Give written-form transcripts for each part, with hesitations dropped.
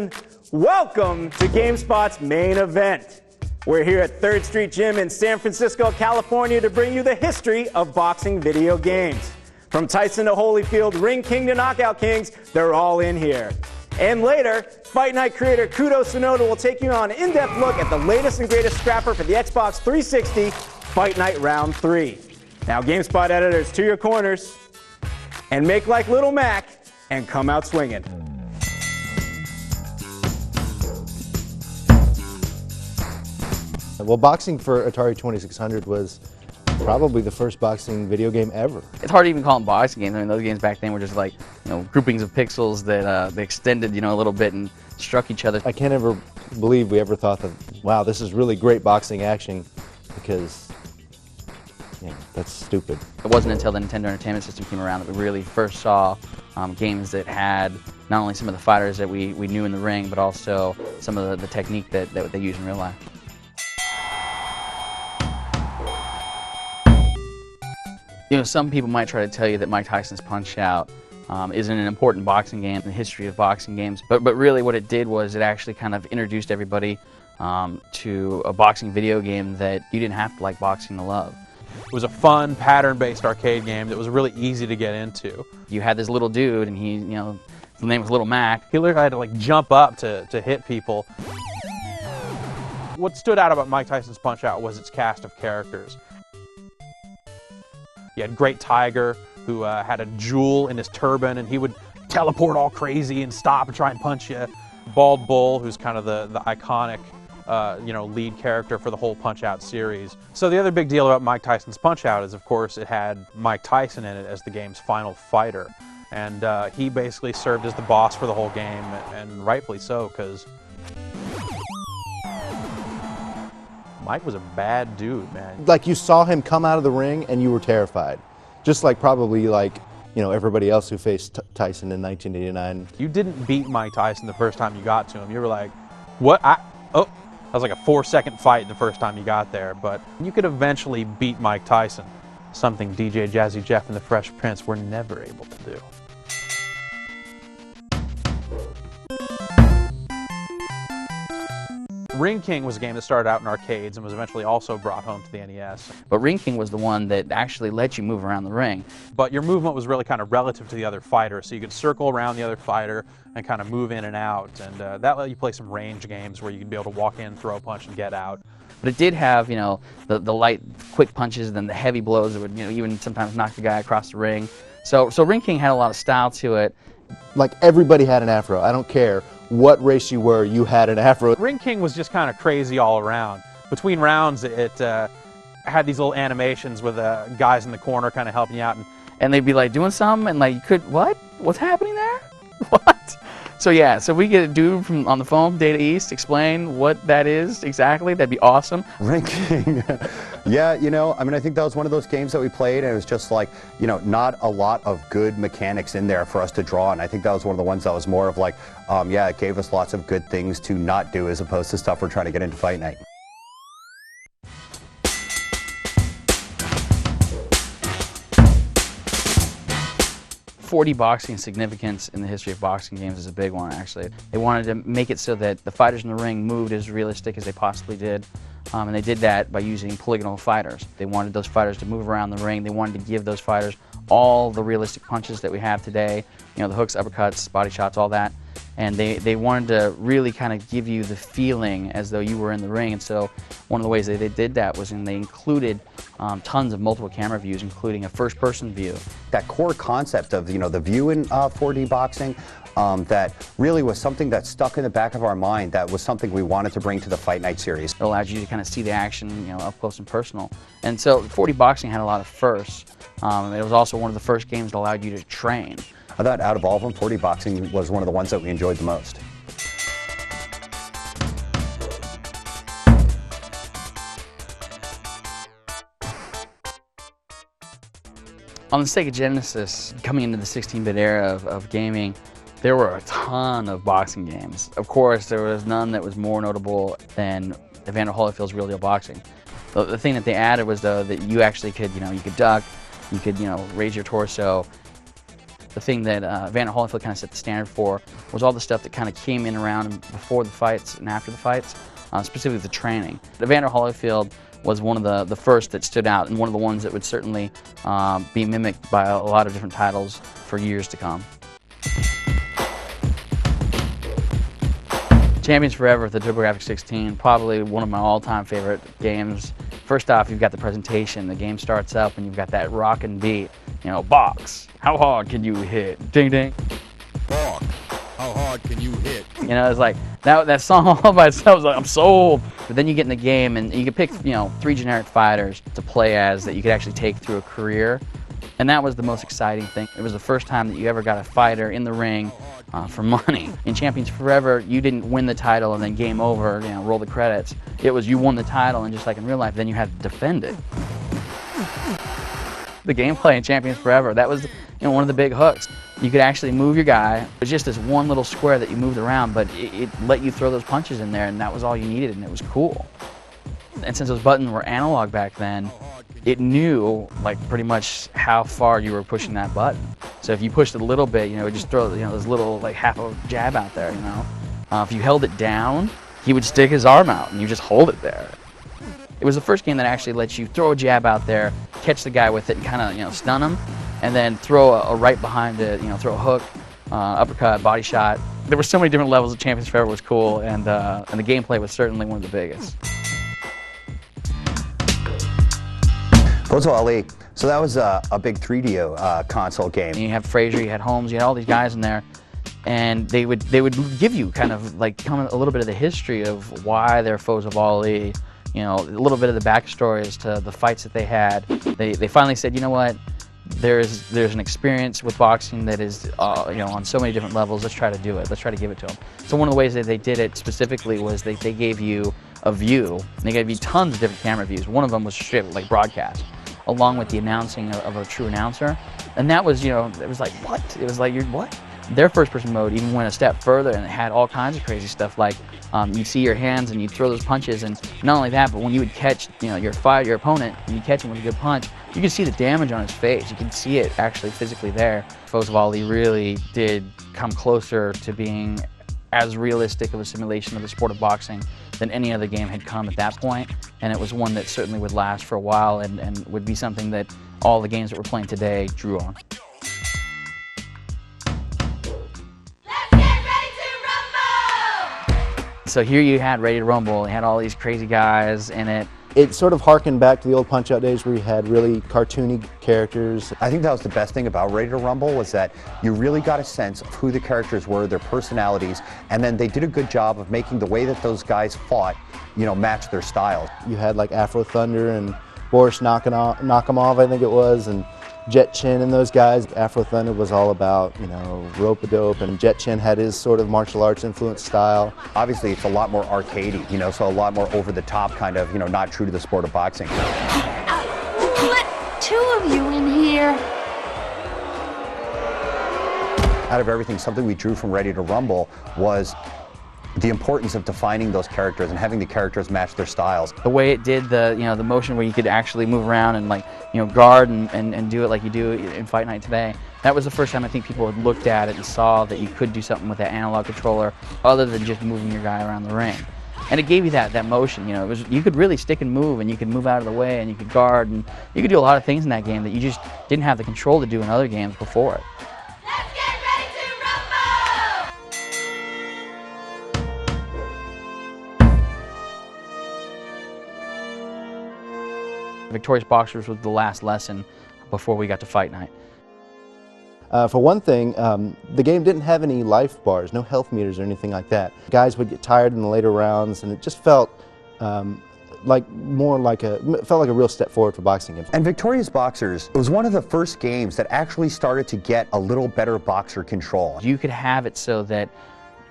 gentlemen, welcome to GameSpot's main event. We're here at 3rd Street Gym in San Francisco, California to bring you the history of boxing video games. From Tyson to Holyfield, Ring King to Knockout Kings, they're all in here. And later, Fight Night creator Kudo Tsunoda will take you on an in-depth look at the latest and greatest scrapper for the Xbox 360, Fight Night Round 3. Now, GameSpot editors, to your corners, and make like Little Mac and come out swinging. Well, boxing for Atari 2600 was probably the first boxing video game ever. It's hard to even call them boxing games. I mean, those games back then were just like, groupings of pixels that they extended, a little bit and struck each other. I can't ever believe we ever thought that, wow, this is really great boxing action, because, that's stupid. It wasn't until the Nintendo Entertainment System came around that we really first saw games that had not only some of the fighters that we knew in the ring, but also some of the technique that they use in real life. Some people might try to tell you that Mike Tyson's Punch-Out! Isn't an important boxing game in the history of boxing games, but really what it did was it actually kind of introduced everybody to a boxing video game that you didn't have to like boxing to love. It was a fun, pattern-based arcade game that was really easy to get into. You had this little dude, and he, his name was Little Mac. He literally had to jump up to hit people. What stood out about Mike Tyson's Punch-Out! Was its cast of characters. You had Great Tiger, who had a jewel in his turban, and he would teleport all crazy and stop and try and punch you. Bald Bull, who's kind of the iconic, lead character for the whole Punch-Out! Series. So the other big deal about Mike Tyson's Punch-Out! Is, of course, it had Mike Tyson in it as the game's final fighter. And he basically served as the boss for the whole game, and rightfully so, because Mike was a bad dude, man. Like, you saw him come out of the ring and you were terrified. Just like probably everybody else who faced Tyson in 1989. You didn't beat Mike Tyson the first time you got to him. You were like, what? That was like a 4-second fight the first time you got there. But you could eventually beat Mike Tyson, something DJ Jazzy Jeff and the Fresh Prince were never able to do. Ring King was a game that started out in arcades and was eventually also brought home to the NES. But Ring King was the one that actually let you move around the ring. But your movement was really kind of relative to the other fighter, so you could circle around the other fighter and kind of move in and out, and that let you play some range games where you could be able to walk in, throw a punch, and get out. But it did have, the light, quick punches, then the heavy blows that would, even sometimes knock the guy across the ring. So Ring King had a lot of style to it. Like, everybody had an afro. I don't care what race you were, you had an afro. Ring King was just kind of crazy all around. Between rounds, it had these little animations with guys in the corner kind of helping you out. And they'd be like doing something, and you could, what? What's happening there? What? So yeah, so we get a dude on the phone, Data East, explain what that is exactly. That'd be awesome. Ring King. Yeah, I think that was one of those games that we played, and it was just like, not a lot of good mechanics in there for us to draw, and I think that was one of the ones that was more of like, it gave us lots of good things to not do as opposed to stuff we're trying to get into Fight Night. .40 boxing significance in the history of boxing games is a big one, actually. They wanted to make it so that the fighters in the ring moved as realistic as they possibly did, and they did that by using polygonal fighters. They wanted those fighters to move around the ring. They wanted to give those fighters all the realistic punches that we have today, the hooks, uppercuts, body shots, all that. And they wanted to really kind of give you the feeling as though you were in the ring. And so one of the ways that they did that was they included tons of multiple camera views, including a first-person view. That core concept of the view in 4D boxing, that really was something that stuck in the back of our mind. That was something we wanted to bring to the Fight Night series. It allowed you to kind of see the action, up close and personal. And so 4D boxing had a lot of firsts. It was also one of the first games that allowed you to train. I thought out of all of them, 4D boxing was one of the ones that we enjoyed the most. On the Sega Genesis, coming into the 16-bit era of gaming, there were a ton of boxing games. Of course, there was none that was more notable than Evander Holyfield's Real Deal Boxing. The thing that they added was, though, that you actually could, you could duck, you could, raise your torso. The thing that Evander Holyfield kind of set the standard for was all the stuff that kind of came in around before the fights and after the fights, specifically the training. Evander Holyfield was one of the first that stood out, and one of the ones that would certainly be mimicked by a lot of different titles for years to come. Champions Forever, the TurboGrafx-16, probably one of my all-time favorite games. First off, you've got the presentation. The game starts up and you've got that rockin' beat. You know, box, how hard can you hit? Ding ding. Box, how hard can you hit? You know, it's like, that song all by itself is like, I'm sold. But then you get in the game and you could pick, 3 generic fighters to play as that you could actually take through a career. And that was the most exciting thing. It was the first time that you ever got a fighter in the ring for money. In Champions Forever, you didn't win the title and then game over, roll the credits. It was you won the title, and just like in real life, then you had to defend it. The gameplay in Champions Forever, that was one of the big hooks. You could actually move your guy. It was just this one little square that you moved around, but it let you throw those punches in there, and that was all you needed, and it was cool. And since those buttons were analog back then, it knew like pretty much how far you were pushing that button. So if you pushed it a little bit, it would just throw this little like half a jab out there. If you held it down, he would stick his arm out, and you just hold it there. It was the first game that actually lets you throw a jab out there, catch the guy with it, and kind of stun him, and then throw a right behind it. Throw a hook, uppercut, body shot. There were so many different levels of Champions Forever. Was cool, and the gameplay was certainly one of the biggest. Photo Ali. So that was a big 3D console game. And you had Frazier, you had Holmes, you had all these guys in there, and they would give you kind of like a little bit of the history of why they're foes of Ali. A little bit of the backstory as to the fights that they had. They finally said, you know what? There's an experience with boxing that is on so many different levels. Let's try to do it. Let's try to give it to them. So one of the ways that they did it specifically was they gave you a view. They gave you tons of different camera views. One of them was straight like broadcast, along with the announcing of a true announcer. And that was, it was like, what? It was like, what? Their first-person mode even went a step further, and it had all kinds of crazy stuff, like you'd see your hands and you'd throw those punches, and not only that, but when you would catch your opponent, and you catch him with a good punch, you could see the damage on his face. You could see it actually physically there. Foes of Ali really did come closer to being as realistic of a simulation of the sport of boxing than any other game had come at that point, and it was one that certainly would last for a while and would be something that all the games that we're playing today drew on. So here you had Ready to Rumble. It had all these crazy guys in it. It sort of harkened back to the old Punch-Out days where you had really cartoony characters. I think that was the best thing about Ready to Rumble, was that you really got a sense of who the characters were, their personalities, and then they did a good job of making the way that those guys fought, match their styles. You had like Afro Thunder and Boris Nakamov, I think it was, and Jet Chin and those guys. Afro Thunder was all about, rope-a-dope, and Jet Chin had his sort of martial arts influenced style. Obviously, it's a lot more arcadey, so a lot more over-the-top kind of, not true to the sport of boxing. Let 2 of you in here. Out of everything, something we drew from Ready to Rumble was the importance of defining those characters and having the characters match their styles. The way it did the motion where you could actually move around and guard and do it like you do in Fight Night today. That was the first time I think people had looked at it and saw that you could do something with that analog controller other than just moving your guy around the ring. And it gave you that motion, you could really stick and move, and you could move out of the way, and you could guard, and you could do a lot of things in that game that you just didn't have the control to do in other games before it. Victorious Boxers was the last lesson before we got to Fight Night. For one thing, the game didn't have any life bars, no health meters or anything like that. Guys would get tired in the later rounds, and it just felt like a real step forward for boxing games. And Victorious Boxers was one of the first games that actually started to get a little better boxer control. You could have it so that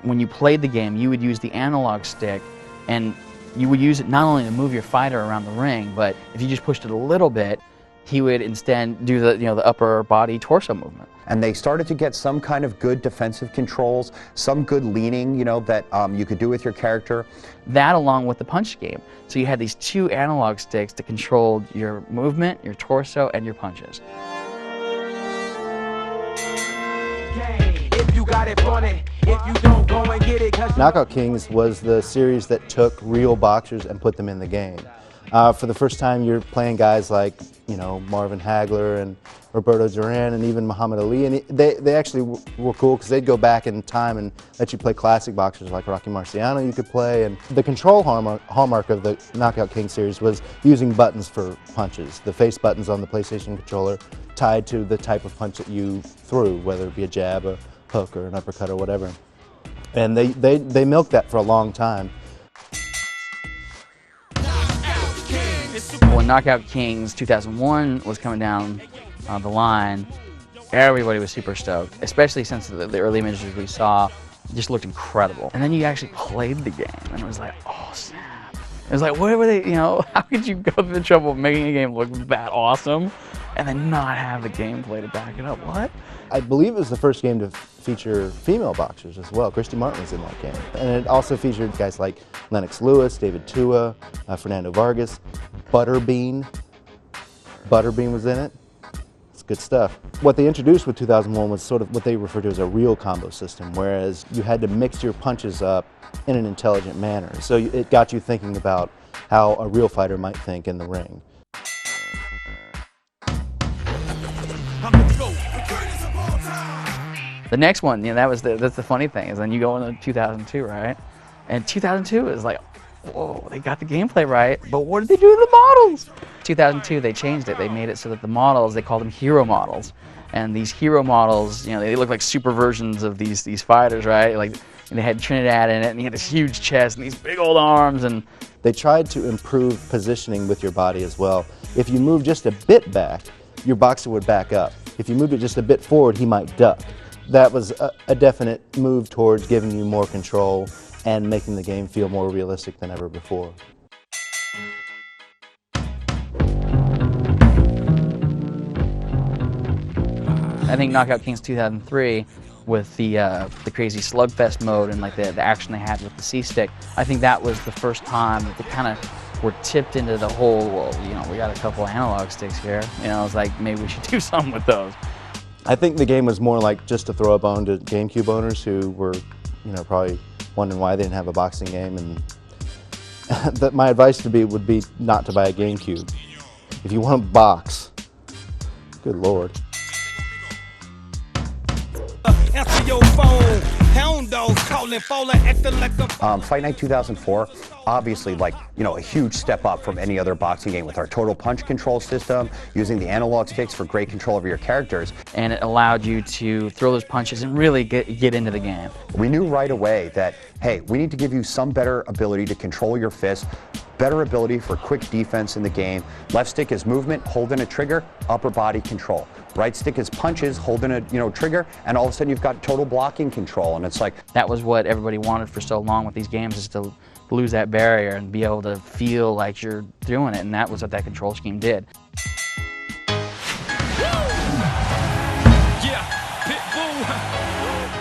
when you played the game, you would use the analog stick, and you would use it not only to move your fighter around the ring, but if you just pushed it a little bit, he would instead do the upper body torso movement. And they started to get some kind of good defensive controls, some good leaning, that you could do with your character. That along with the punch game. So you had these 2 analog sticks that controlled your movement, your torso, and your punches. Knockout Kings was the series that took real boxers and put them in the game. For the first time, you're playing guys like, Marvin Hagler and Roberto Duran and even Muhammad Ali, and they actually were cool because they'd go back in time and let you play classic boxers like Rocky Marciano you could play. And the control hallmark of the Knockout King series was using buttons for punches. The face buttons on the PlayStation controller tied to the type of punch that you threw, whether it be a jab, a hook, or an uppercut, or whatever. And they milked that for a long time. When Knockout Kings 2001 was coming down the line, everybody was super stoked, especially since the early images we saw just looked incredible. And then you actually played the game, and it was like, oh snap. It was like, what were they, how could you go through the trouble of making a game look that awesome and then not have the gameplay to back it up? What? I believe it was the first game to feature female boxers as well. Christy Martin was in that game. And it also featured guys like Lennox Lewis, David Tua, Fernando Vargas, Butterbean. Butterbean was in it. It's good stuff. What they introduced with 2001 was sort of what they refer to as a real combo system, whereas you had to mix your punches up in an intelligent manner. So it got you thinking about how a real fighter might think in the ring. The next one, that's the funny thing, is then you go into 2002, right? And 2002 is like, whoa, they got the gameplay right, but what did they do to the models? 2002, they changed it. They made it so that the models, they call them hero models. And these hero models, they look like super versions of these fighters, right? Like, they had Trinidad in it, and he had this huge chest and these big old arms. And they tried to improve positioning with your body as well. If you move just a bit back, your boxer would back up. If you moved it just a bit forward, he might duck. That was a definite move towards giving you more control and making the game feel more realistic than ever before. I think Knockout Kings 2003, with the crazy slugfest mode and like the action they had with the C-stick, I think that was the first time that they kind of were tipped into the whole, well, we got a couple analog sticks here. It's like, maybe we should do something with those. I think the game was more like just to throw a bone to GameCube owners who were, probably wondering why they didn't have a boxing game. And my advice would be not to buy a GameCube. If you want to box, good Lord. Answer your phone. Hound dogs calling, falling, acting like a... Fight Night 2004, obviously, a huge step up from any other boxing game with our total punch control system, using the analog sticks for great control over your characters. And it allowed you to throw those punches and really get into the game. We knew right away that, hey, we need to give you some better ability to control your fist, better ability for quick defense in the game. Left stick is movement, holding a trigger, upper body control. Right stick is punches, holding a trigger, and all of a sudden you've got total blocking control. And it's like, that was what everybody wanted for so long with these games, is to lose that barrier and be able to feel like you're doing it, and that was what that control scheme did.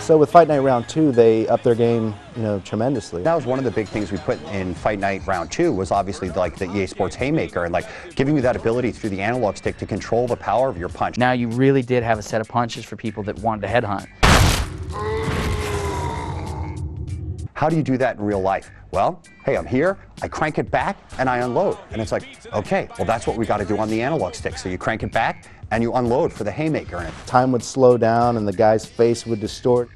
So with Fight Night Round 2, they upped their game, tremendously. That was one of the big things we put in Fight Night Round 2 was obviously like the EA Sports Haymaker and giving you that ability through the analog stick to control the power of your punch. Now you really did have a set of punches for people that wanted to headhunt. How do you do that in real life? Well, hey, I'm here, I crank it back, and I unload. And it's like, okay, well, that's what we got to do on the analog stick. So you crank it back, and you unload for the haymaker. And time would slow down, and the guy's face would distort.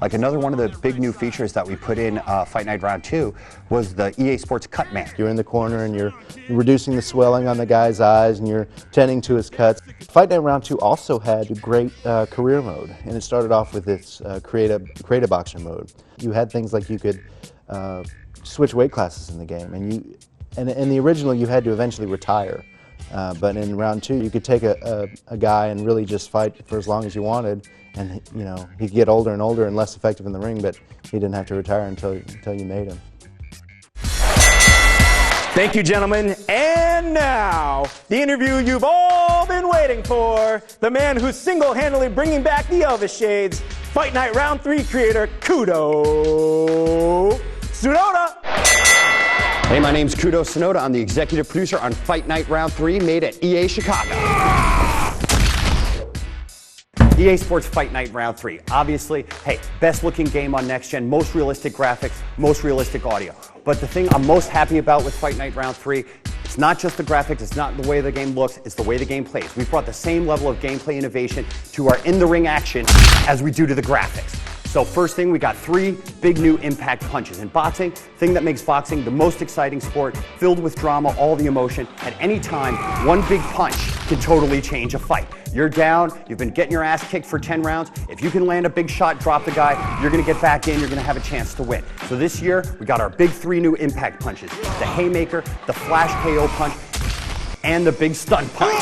Like another one of the big new features that we put in Fight Night Round 2 was the EA Sports Cut Man. You're in the corner, and you're reducing the swelling on the guy's eyes, and you're tending to his cuts. Fight Night Round 2 also had a great career mode, and it started off with its create a boxer mode. You had things like you could switch weight classes in the game, and in the original you had to eventually retire. But in Round 2 you could take a guy and really just fight for as long as you wanted, and he'd get older and older and less effective in the ring, but he didn't have to retire until you made him. Thank you, gentlemen. And now, the interview you've all been waiting for. The man who's single-handedly bringing back the Elvis shades, Fight Night Round 3 creator, Kudo Tsunoda. Hey, my name's Kudo Tsunoda. I'm the executive producer on Fight Night Round 3, made at EA Chicago. EA Sports Fight Night Round 3. Obviously, hey, best looking game on next gen, most realistic graphics, most realistic audio. But the thing I'm most happy about with Fight Night Round 3, it's not just the graphics, it's not the way the game looks, it's the way the game plays. We've brought the same level of gameplay innovation to our in-the-ring action as we do to the graphics. So first thing, we got 3 big new impact punches. In boxing, thing that makes boxing the most exciting sport, filled with drama, all the emotion. At any time, one big punch can totally change a fight. You're down, you've been getting your ass kicked for 10 rounds. If you can land a big shot, drop the guy, you're gonna get back in, you're gonna have a chance to win. So this year, we got our big 3 new impact punches. The haymaker, the flash KO punch, and the big stun punch.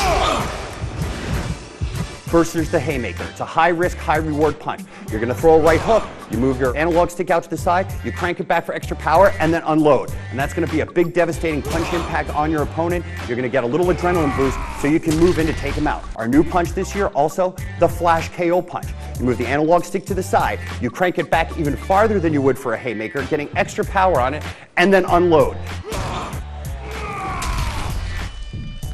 First, there's the haymaker. It's a high risk, high reward punch. You're gonna throw a right hook, you move your analog stick out to the side, you crank it back for extra power, and then unload. And that's gonna be a big devastating punch impact on your opponent. You're gonna get a little adrenaline boost so you can move in to take him out. Our new punch this year, also the flash KO punch. You move the analog stick to the side, you crank it back even farther than you would for a haymaker, getting extra power on it, and then unload.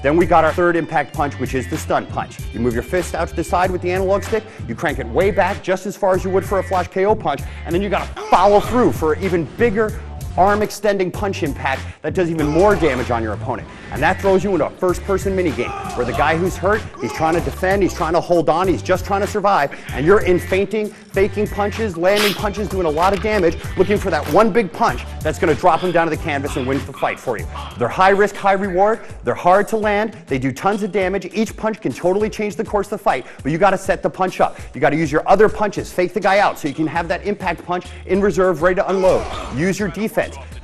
Then we got our third impact punch, which is the stun punch. You move your fist out to the side with the analog stick, you crank it way back just as far as you would for a flash KO punch, and then you gotta follow through for an even bigger arm extending punch impact that does even more damage on your opponent. And that throws you into a first person minigame where the guy who's hurt, he's trying to defend, he's trying to hold on, he's just trying to survive, and you're in feinting, faking punches, landing punches, doing a lot of damage, looking for that one big punch that's gonna drop him down to the canvas and win the fight for you. They're high risk, high reward, they're hard to land, they do tons of damage, each punch can totally change the course of the fight, but you gotta set the punch up. You gotta use your other punches, fake the guy out so you can have that impact punch in reserve ready to unload. Use your defense.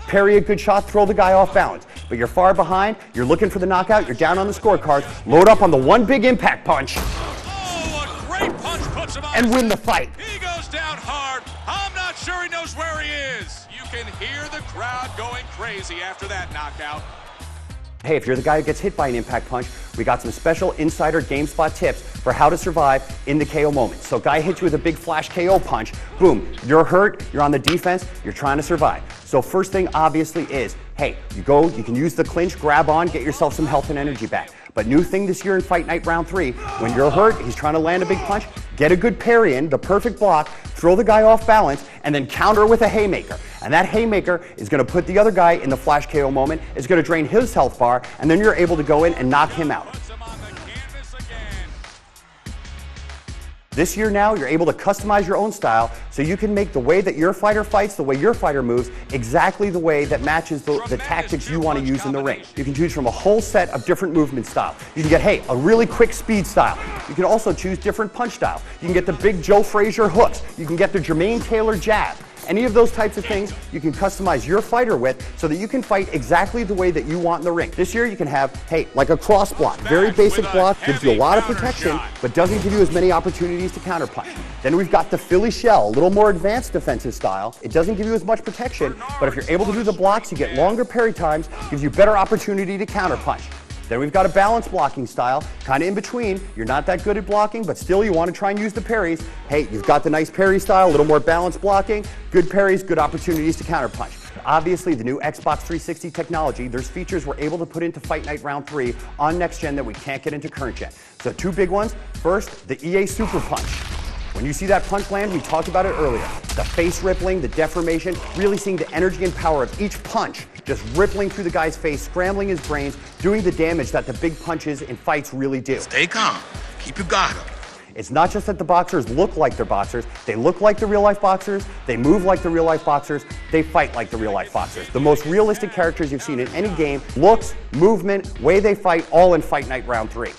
Parry a good shot, throw the guy off balance. But you're far behind, you're looking for the knockout, you're down on the scorecard, load up on the one big impact punch. Oh, a great punch puts him on. And win the fight. He goes down hard. I'm not sure he knows where he is. You can hear the crowd going crazy after that knockout. Hey, if you're the guy who gets hit by an impact punch, we got some special insider GameSpot tips for how to survive in the KO moment. So guy hits you with a big flash KO punch, boom, you're hurt, you're on the defense, you're trying to survive. So first thing obviously is, hey, you can use the clinch, grab on, get yourself some health and energy back. But new thing this year in Fight Night Round 3, when you're hurt, he's trying to land a big punch, get a good parry in, the perfect block, throw the guy off balance, and then counter with a haymaker. And that haymaker is gonna put the other guy in the flash KO moment, is gonna drain his health bar, and then you're able to go in and knock him out. This year now, you're able to customize your own style so you can make the way that your fighter fights, the way your fighter moves, exactly the way that matches the tactics you want to use in the ring. You can choose from a whole set of different movement styles. You can get, hey, a really quick speed style. You can also choose different punch styles. You can get the big Joe Frazier hooks. You can get the Jermaine Taylor jab. Any of those types of things you can customize your fighter with so that you can fight exactly the way that you want in the ring. This year you can have, hey, like a cross block. Very basic block, gives you a lot of protection, but doesn't give you as many opportunities to counterpunch. Then we've got the Philly shell, a little more advanced defensive style. It doesn't give you as much protection, but if you're able to do the blocks, you get longer parry times, gives you better opportunity to counterpunch. Then we've got a balance blocking style, kind of in between. You're not that good at blocking, but still you want to try and use the parries. Hey, you've got the nice parry style, a little more balanced blocking, good parries, good opportunities to counterpunch. Obviously, the new Xbox 360 technology, there's features we're able to put into Fight Night Round 3 on next gen that we can't get into current gen. So 2 big ones. First, the EA Super Punch. When you see that punch land, we talked about it earlier. The face rippling, the deformation, really seeing the energy and power of each punch just rippling through the guy's face, scrambling his brains, doing the damage that the big punches in fights really do. Stay calm. Keep your guard up. It's not just that the boxers look like they're boxers, they look like the real-life boxers, they move like the real-life boxers, they fight like the real-life boxers. The most realistic characters you've seen in any game, looks, movement, way they fight, all in Fight Night Round 3.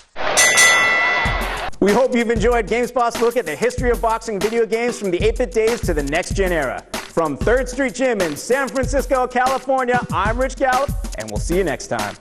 We hope you've enjoyed GameSpot's look at the history of boxing video games from the 8-bit days to the next-gen era. From 3rd Street Gym in San Francisco, California, I'm Rich Gallup, and we'll see you next time.